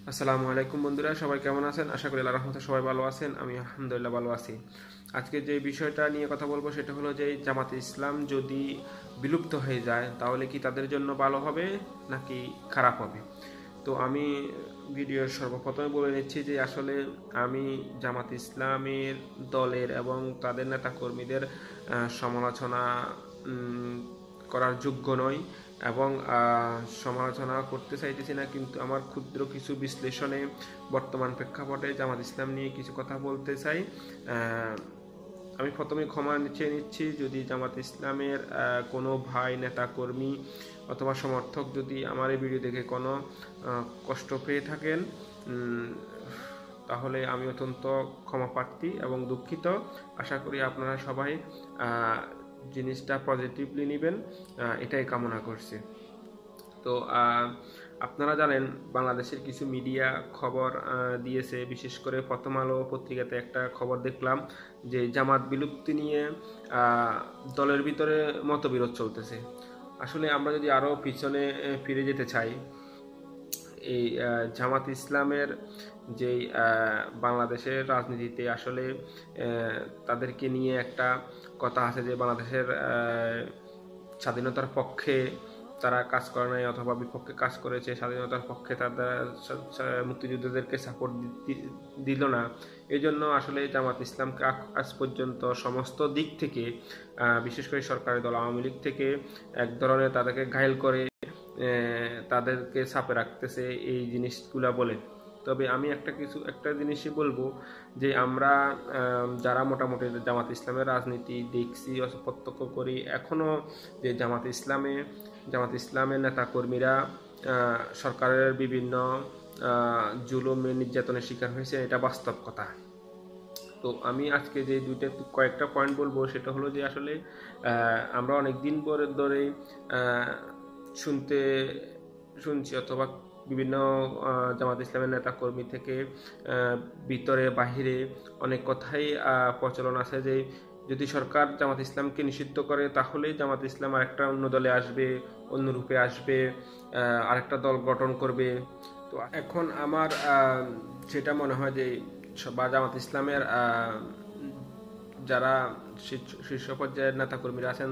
আসসালামু আলাইকুম বন্ধুরা, সবাই কেমন আছেন? আশা করি আল্লাহর রহমতে সবাই ভালো আছেন। আমি আলহামদুলিল্লাহ ভালো আছি। আজকে যে বিষয়টা নিয়ে কথা বলবো সেটা হলো যে জামাতে ইসলাম যদি বিলুপ্ত হয়ে যায় তাহলে কি তাদের জন্য ভালো হবে নাকি খারাপ হবে। তো আমি ভিডিওর সর্বপ্রথমে বলে নিচ্ছি যে আসলে আমি জামাত ইসলামের দলের এবং তাদের নেতাকর্মীদের সমালোচনা করার যোগ্য নয় এবং সমালোচনা করতে চাইতেছি না, কিন্তু আমার ক্ষুদ্র কিছু বিশ্লেষণে বর্তমান প্রেক্ষাপটে জামাত ইসলাম নিয়ে কিছু কথা বলতে চাই। আমি প্রথমে ক্ষমা চেয়ে নিচ্ছি যদি জামাত ইসলামের কোনো ভাই নেতাকর্মী অথবা সমর্থক যদি আমার এই ভিডিও দেখে কোনো কষ্ট পেয়ে থাকেন, তাহলে আমি অত্যন্ত ক্ষমাপ্রার্থী এবং দুঃখিত। আশা করি আপনারা সবাই জিনিসটা পজিটিভলি নেবেন, এটাই কামনা করছি। তো আপনারা জানেন বাংলাদেশের কিছু মিডিয়া খবর দিয়েছে, বিশেষ করে প্রথম আলো পত্রিকাতে একটা খবর দেখলাম যে জামাত বিলুপ্তি নিয়ে দলের ভিতরে মতবিরোধ চলতেছে। আসলে আমরা যদি আরও পিছনে ফিরে যেতে চাই, এই জামাত ইসলামের যেই বাংলাদেশের রাজনীতিতে আসলে তাদেরকে নিয়ে একটা কথা আছে যে বাংলাদেশের স্বাধীনতার পক্ষে তারা কাজ করে নাই অথবা বিপক্ষে কাজ করেছে, স্বাধীনতার পক্ষে তাদের মুক্তিযোদ্ধাদেরকে সাপোর্ট দিল না। এই জন্য আসলে জামাত ইসলামকে আজ পর্যন্ত সমস্ত দিক থেকে, বিশেষ করে সরকারি দল আওয়ামী লীগ থেকে এক ধরনের তাদেরকে ঘায়েল করে তাদেরকে চাপে রাখতেছে এই জিনিসগুলা বলে। তবে আমি একটা জিনিসই বলবো যে আমরা যারা মোটামুটি জামাত ইসলামের রাজনীতি দেখছি, প্রত্যক্ষ করি, এখনও যে জামাত ইসলামের নেতাকর্মীরা সরকারের বিভিন্ন জুলুমের নির্যাতনের শিকার হয়েছে, এটা বাস্তব কথা। তো আমি আজকে যে কয়েকটা পয়েন্ট বলবো সেটা হলো যে আসলে আমরা অনেক দিন ধরে শুনছি অথবা বিভিন্ন জামাত ইসলামের নেতাকর্মী থেকে ভিতরে বাহিরে অনেক কথাই প্রচলন আছে যে যদি সরকার জামাত ইসলামকে নিষিদ্ধ করে তাহলে জামাত ইসলাম আরেকটা অন্য দলে আসবে, অন্য রূপে আসবে, আরেকটা দল গঠন করবে। তো এখন আমার যেটা মনে হয় যে জামাত ইসলামের যারা শীর্ষ পর্যায়ের নেতাকর্মীরা আছেন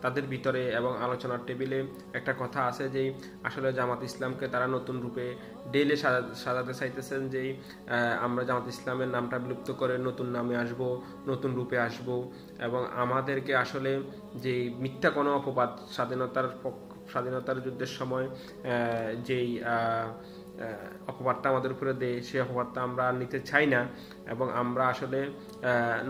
তাদের ভিতরে এবং আলোচনার টেবিলে একটা কথা আছে যে আসলে জামাত ইসলামকে তারা নতুন রূপে ডেলে সাজাতে চাইতেছেন যে আমরা জামাত ইসলামের নামটা বিলুপ্ত করে নতুন নামে আসব, নতুন রূপে আসব, এবং আমাদেরকে আসলে যে মিথ্যা কোনো অপবাদ স্বাধীনতার যুদ্ধের সময় যেই অপবাদটা আমাদের উপরে দেয় সেই অপবাদটা আমরা নিতে চাই না, এবং আমরা আসলে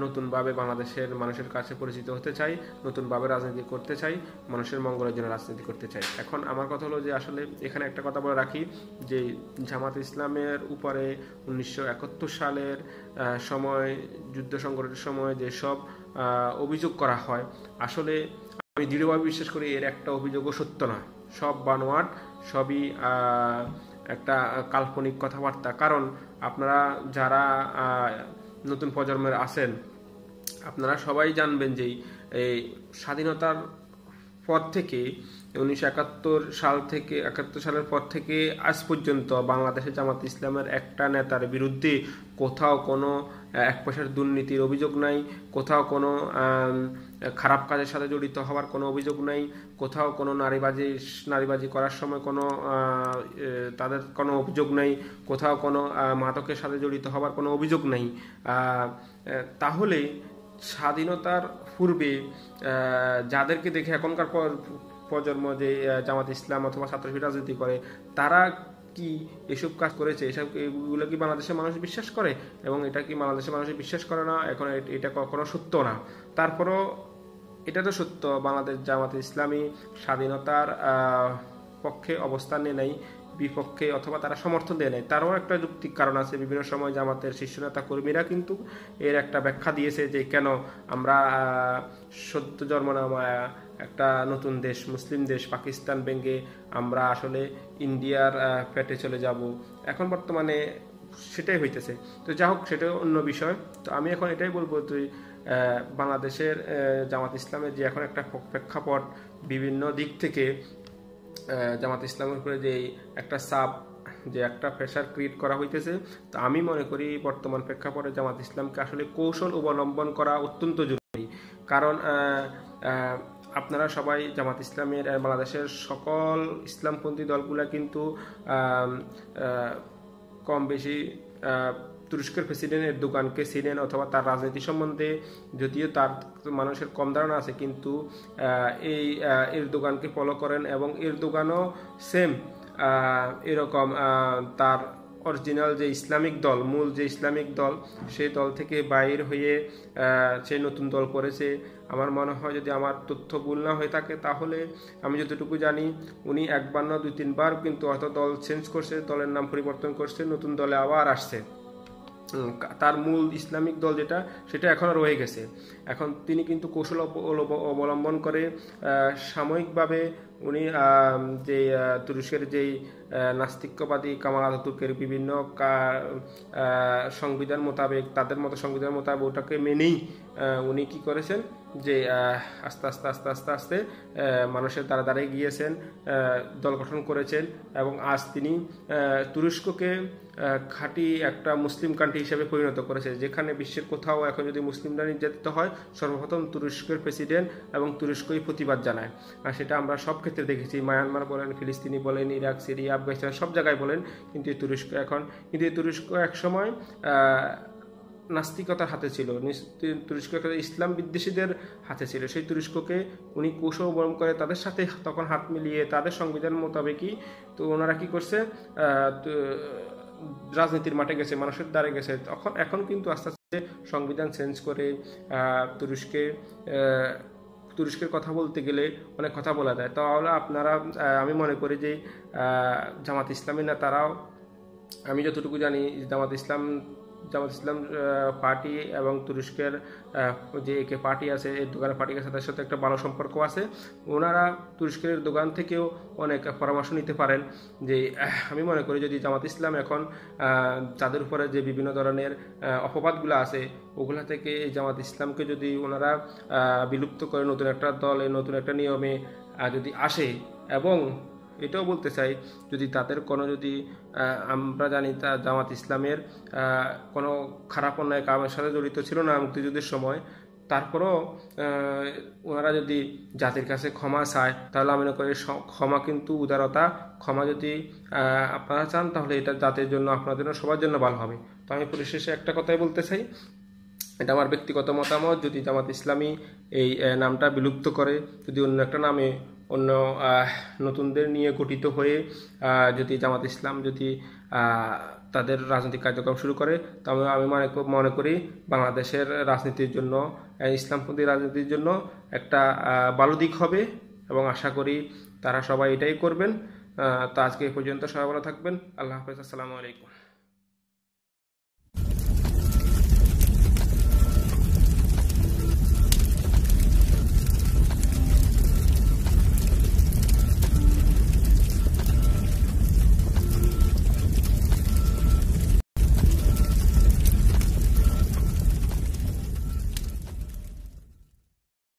নতুনভাবে বাংলাদেশের মানুষের কাছে পরিচিত হতে চাই, নতুনভাবে রাজনীতি করতে চাই, মানুষের মঙ্গলের জন্য রাজনীতি করতে চাই। এখন আমার কথা হলো যে আসলে এখানে একটা কথা বলে রাখি যে জামাত ইসলামের উপরে 1971 সালের সময় যুদ্ধ সংঘটিত সময় যেসব অভিযোগ করা হয়, আসলে আমি দৃঢ়ভাবে বিশ্বাস করি এর একটা অভিযোগও সত্য না, সব বানোয়াট, সবই একটা কাল্পনিক কথাবার্তা। কারণ আপনারা যারা নতুন প্রজন্মের আছেন আপনারা সবাই জানবেন যে এই স্বাধীনতার পর থেকে 1971 সালের পর থেকে আজ পর্যন্ত বাংলাদেশে জামাত ইসলামের একটা নেতার বিরুদ্ধে কোথাও কোনো এক পয়সার দুর্নীতির অভিযোগ নাই, কোথাও কোনো খারাপ কাজের সাথে জড়িত হওয়ার কোনো অভিযোগ নাই, কোথাও কোনো নারীবাজি করার সময় কোনো তাদের কোনো অভিযোগ নাই, কোথাও কোনো মাদকের সাথে জড়িত হওয়ার কোনো অভিযোগ নাই। তাহলে স্বাধীনতার পূর্বে যাদেরকে দেখে এখনকার প্রজন্ম যে জামাত ইসলাম অথবা ছাত্রশিবির রাজনীতি করে তারা কি এসব কাজ করেছে? এগুলো কি বাংলাদেশের মানুষ বিশ্বাস করে? এবং এটা কি বাংলাদেশের মানুষ বিশ্বাস করে না? এখন এটা কখনো সত্য না। তারপরও এটা তো সত্য, বাংলাদেশ জামাত ইসলামী স্বাধীনতার পক্ষে অবস্থান নেয় নাই, বিপক্ষে অথবা তারা সমর্থন দেয় নাই। তারও একটা যৌক্তিক কারণ আছে। বিভিন্ন সময় জামাতের শীর্ষ নেতা কর্মীরা কিন্তু এর একটা ব্যাখ্যা দিয়েছে যে কেন আমরা সদ্য জন্ম নেওয়া একটা নতুন দেশ, মুসলিম দেশ পাকিস্তান ভেঙে আমরা আসলে ইন্ডিয়ার পেটে চলে যাব। এখন বর্তমানে সেটাই হইতেছে। তো যা হোক, সেটাও অন্য বিষয়। তো আমি এখন এটাই বলবো, বাংলাদেশের জামাত ইসলামের যে এখন একটা প্রেক্ষাপট, বিভিন্ন দিক থেকে জামাত ইসলামের উপরে যে একটা চাপ যে একটা প্রেশার ক্রিয়েট করা হইতেছে। তো আমি মনে করি বর্তমান প্রেক্ষাপটে জামাত ইসলামকে আসলে কৌশল অবলম্বন করা অত্যন্ত জরুরি। কারণ আপনারা সবাই জামাত ইসলামের বাংলাদেশের সকল ইসলামপন্থী দলগুলা কিন্তু কম বেশি তুরস্কের প্রেসিডেন্ট এরদোগানকে চিনেন, অথবা তার রাজনীতি সম্বন্ধে যদিও তার মানুষের কম ধারণা আছে, কিন্তু এই এরদোগানকে ফলো করেন, এবং এরদোগানও সেম এরকম তার অরিজিনাল যে ইসলামিক দল, মূল যে ইসলামিক দল, সেই দল থেকে বাইর হয়ে সে নতুন দল করেছে। আমার মনে হয় যদি আমার তথ্য ভুল না হয়ে থাকে, তাহলে আমি যতটুকু জানি উনি একবার না 2-3 বার কিন্তু হয়তো দল চেঞ্জ করছে, দলের নাম পরিবর্তন করছে, নতুন দলে আবার আসছে। তার মূল ইসলামিক দল যেটা, সেটা এখনও রয়ে গেছে। এখন তিনি কিন্তু কৌশল অবলম্বন করে সাময়িকভাবে উনি যে তুরস্কের যেই নাস্তিক্যবাদী কামাল আতাতুর্কের বিভিন্ন সংবিধান মোতাবেক, তাদের মতো সংবিধান মোতাবেক ওটাকে মেনেই উনি কি করেছেন যে আস্তে আস্তে আস্তে আস্তে আস্তে মানুষের দ্বারা দ্বারাই গিয়েছেন, দল গঠন করেছেন, এবং আজ তিনি তুরস্ককে খাঁটি একটা মুসলিম কান্ট্রি হিসেবে পরিণত করেছে, যেখানে বিশ্বের কোথাও এখন যদি মুসলিমরা নির্যাতিত হয়, সর্বপ্রথম তুরস্কের প্রেসিডেন্ট এবং তুরস্কই প্রতিবাদ জানায়। আর সেটা আমরা সব ক্ষেত্রে দেখেছি, মায়ানমার বলেন, ফিলিস্তিনি বলেন, ইরাক, সিরিয়া, আফগানিস্তান, সব জায়গায় বলেন। কিন্তু এই তুরস্ক একসময় নাস্তিকতার হাতে ছিল, তুরস্ক ইসলাম বিদ্বেষীদের হাতে ছিল। সেই তুরস্ককে উনি কৌশল অবলম্বন করে তাদের সাথে তখন হাত মিলিয়ে তাদের সংবিধান মোতাবেকই তো ওনারা কি করছে, রাজনীতির মাঠে গেছে, মানুষের দ্বারে গেছে। এখন কিন্তু আস্তে আস্তে সংবিধান চেঞ্জ করে তুরস্কের কথা বলতে গেলে অনেক কথা বলা যায়। তাহলে আপনারা, আমি মনে করি যে জামাত ইসলামী নেতারাও, আমি যতটুকু জানি জামাত ইসলাম পার্টি এবং তুরস্কের যে একে পার্টি আছে, এরদোগানের পার্টি আছে, তাদের সাথে একটা ভালো সম্পর্ক আছে। ওনারা তুরস্কের দোকান থেকেও অনেক পরামর্শ নিতে পারেন। যে আমি মনে করি যদি জামাত ইসলাম এখন তাদের উপরে যে বিভিন্ন ধরনের অপবাদগুলো আছে, ওগুলা থেকে এই জামাত ইসলামকে যদি ওনারা বিলুপ্ত করে নতুন একটা দলে, নতুন একটা নিয়মে যদি আসে, এবং এটাও বলতে চাই যদি তাদের কোনো আমরা জানি তা জামাত ইসলামের কোনো খারাপ অন্যায় কামের সাথে জড়িত ছিল না মুক্তিযুদ্ধের সময়, তারপরও ওনারা যদি জাতির কাছে ক্ষমা চায়, তাহলে আমি মনে করি ক্ষমা কিন্তু উদারতা। ক্ষমা যদি আপনারা চান, তাহলে এটা জাতির জন্য, আপনার জন্য, সবার জন্য ভালো হবে। তো আমি পরিশেষে একটা কথাই বলতে চাই, এটা আমার ব্যক্তিগত মতামত, যদি জামাত ইসলামী এই নামটা বিলুপ্ত করে, যদি অন্য একটা নামে অন্য নতুনদের নিয়ে গঠিত হয়ে যদি জামাত ইসলাম যদি তাদের রাজনৈতিক কার্যক্রম শুরু করে, তবে আমি মনে করি বাংলাদেশের রাজনীতির জন্য, ইসলামপন্থী রাজনীতির জন্য একটা ভালো দিক হবে, এবং আশা করি তারা সবাই এটাই করবেন। তো আজকে এই পর্যন্ত, সবাই ভালো থাকবেন। আল্লাহ হাফেজ, আসসালামু আলাইকুম।